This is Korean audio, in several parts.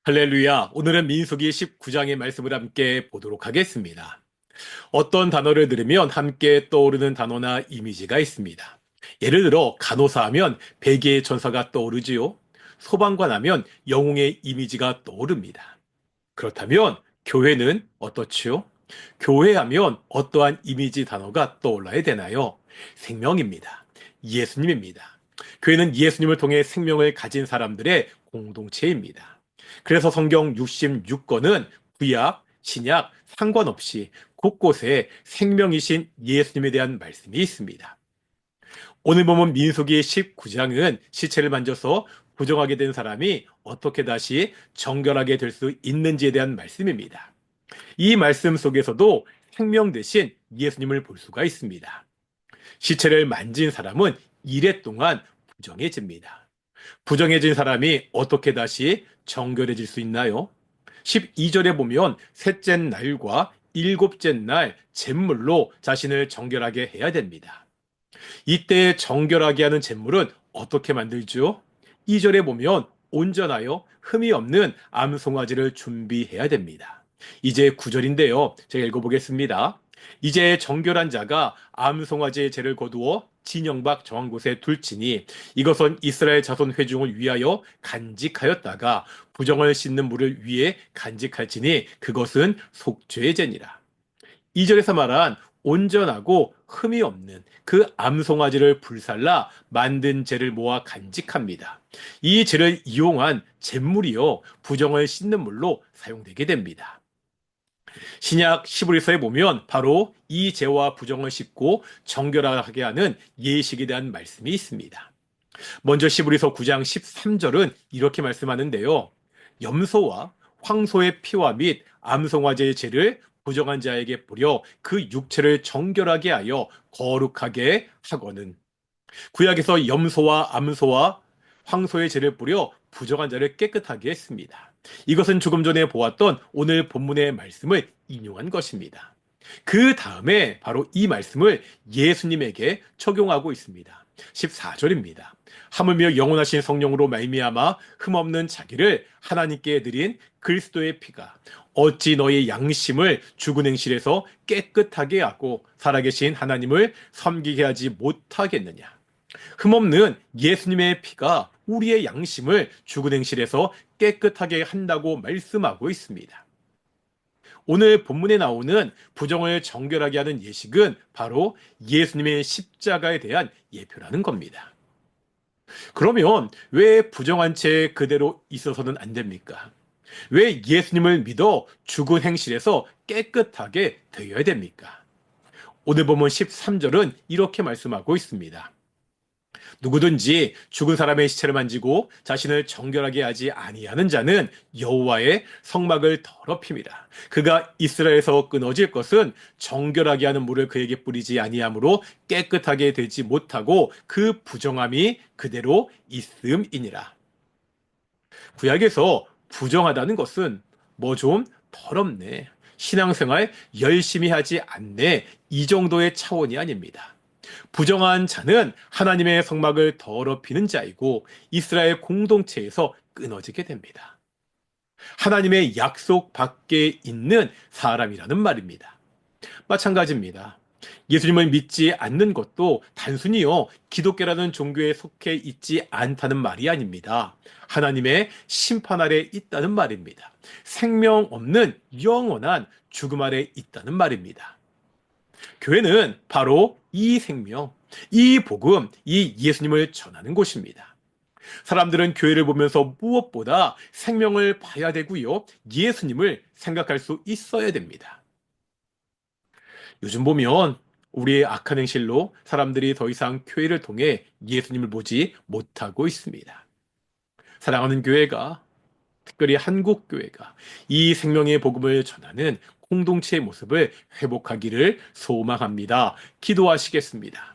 할렐루야. 오늘은 민수기 19장의 말씀을 함께 보도록 하겠습니다. 어떤 단어를 들으면 함께 떠오르는 단어나 이미지가 있습니다. 예를 들어 간호사 하면 백의의 전사가 떠오르지요. 소방관 하면 영웅의 이미지가 떠오릅니다. 그렇다면 교회는 어떻지요? 교회하면 어떠한 이미지 단어가 떠올라야 되나요? 생명입니다. 예수님입니다. 교회는 예수님을 통해 생명을 가진 사람들의 공동체입니다. 그래서 성경 66권은 구약, 신약 상관없이 곳곳에 생명이신 예수님에 대한 말씀이 있습니다. 오늘 보면 민수기 19장은 시체를 만져서 부정하게 된 사람이 어떻게 다시 정결하게 될 수 있는지에 대한 말씀입니다. 이 말씀 속에서도 생명 대신 예수님을 볼 수가 있습니다. 시체를 만진 사람은 이래 동안 부정해집니다. 부정해진 사람이 어떻게 다시 정결해질 수 있나요? 12절에 보면 셋째 날과 일곱째 날 잿물로 자신을 정결하게 해야 됩니다. 이때 정결하게 하는 잿물은 어떻게 만들죠? 2절에 보면 온전하여 흠이 없는 암송아지를 준비해야 됩니다. 이제 9절인데요. 제가 읽어보겠습니다. 이제 정결한 자가 암송아지의 죄를 거두어 진영 밖 정한 곳에 둘지니 이것은 이스라엘 자손 회중을 위하여 간직하였다가 부정을 씻는 물을 위해 간직할지니 그것은 속죄의 죄니라. 2절에서 말한 온전하고 흠이 없는 그 암송아지를 불살라 만든 재를 모아 간직합니다. 이 재를 이용한 잿물이요 부정을 씻는 물로 사용되게 됩니다. 신약 시브리서에 보면 바로 이 재와 부정을 씻고 정결하게 하는 예식에 대한 말씀이 있습니다. 먼저 시브리서 9장 13절은 이렇게 말씀하는데요. 염소와 황소의 피와 및 암송아지의 재를 부정한 자에게 뿌려 그 육체를 정결하게 하여 거룩하게 하거는. 구약에서 염소와 암소와 황소의 재를 뿌려 부정한 자를 깨끗하게 했습니다. 이것은 조금 전에 보았던 오늘 본문의 말씀을 인용한 것입니다. 그 다음에 바로 이 말씀을 예수님에게 적용하고 있습니다. 14절입니다. 하물며 영원하신 성령으로 말미암아 흠없는 자기를 하나님께 드린 그리스도의 피가 어찌 너의 양심을 죽은 행실에서 깨끗하게 하고 살아계신 하나님을 섬기게 하지 못하겠느냐. 흠없는 예수님의 피가 우리의 양심을 죽은 행실에서 깨끗하게 한다고 말씀하고 있습니다. 오늘 본문에 나오는 부정을 정결하게 하는 예식은 바로 예수님의 십자가에 대한 예표라는 겁니다. 그러면 왜 부정한 채 그대로 있어서는 안 됩니까? 왜 예수님을 믿어 죽은 행실에서 깨끗하게 되어야 됩니까? 오늘 본문 13절은 이렇게 말씀하고 있습니다. 누구든지 죽은 사람의 시체를 만지고 자신을 정결하게 하지 아니하는 자는 여호와의 성막을 더럽힙니다. 그가 이스라엘에서 끊어질 것은 정결하게 하는 물을 그에게 뿌리지 아니하므로 깨끗하게 되지 못하고 그 부정함이 그대로 있음이니라. 구약에서 부정하다는 것은 뭐 좀 더럽네, 신앙생활 열심히 하지 않네, 이 정도의 차원이 아닙니다. 부정한 자는 하나님의 성막을 더럽히는 자이고 이스라엘 공동체에서 끊어지게 됩니다. 하나님의 약속 밖에 있는 사람이라는 말입니다. 마찬가지입니다. 예수님을 믿지 않는 것도 단순히요, 기독교라는 종교에 속해 있지 않다는 말이 아닙니다. 하나님의 심판 아래 있다는 말입니다. 생명 없는 영원한 죽음 아래 있다는 말입니다. 교회는 바로 이 생명, 이 복음, 이 예수님을 전하는 곳입니다. 사람들은 교회를 보면서 무엇보다 생명을 봐야 되고요, 예수님을 생각할 수 있어야 됩니다. 요즘 보면 우리의 악한 행실로 사람들이 더 이상 교회를 통해 예수님을 보지 못하고 있습니다. 사랑하는 교회가, 특별히 한국 교회가 이 생명의 복음을 전하는 공동체의 모습을 회복하기를 소망합니다. 기도하시겠습니다.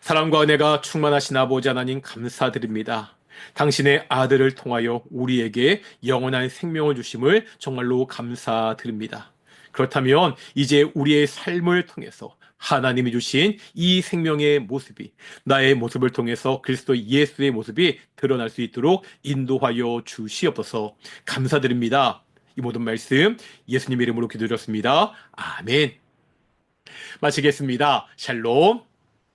사랑과 은혜가 충만하신 아버지 하나님 감사드립니다. 당신의 아들을 통하여 우리에게 영원한 생명을 주심을 정말로 감사드립니다. 그렇다면 이제 우리의 삶을 통해서 하나님이 주신 이 생명의 모습이 나의 모습을 통해서 그리스도 예수의 모습이 드러날 수 있도록 인도하여 주시옵소서. 감사드립니다. 이 모든 말씀 예수님 이름으로 기도드렸습니다. 아멘. 마치겠습니다. 샬롬.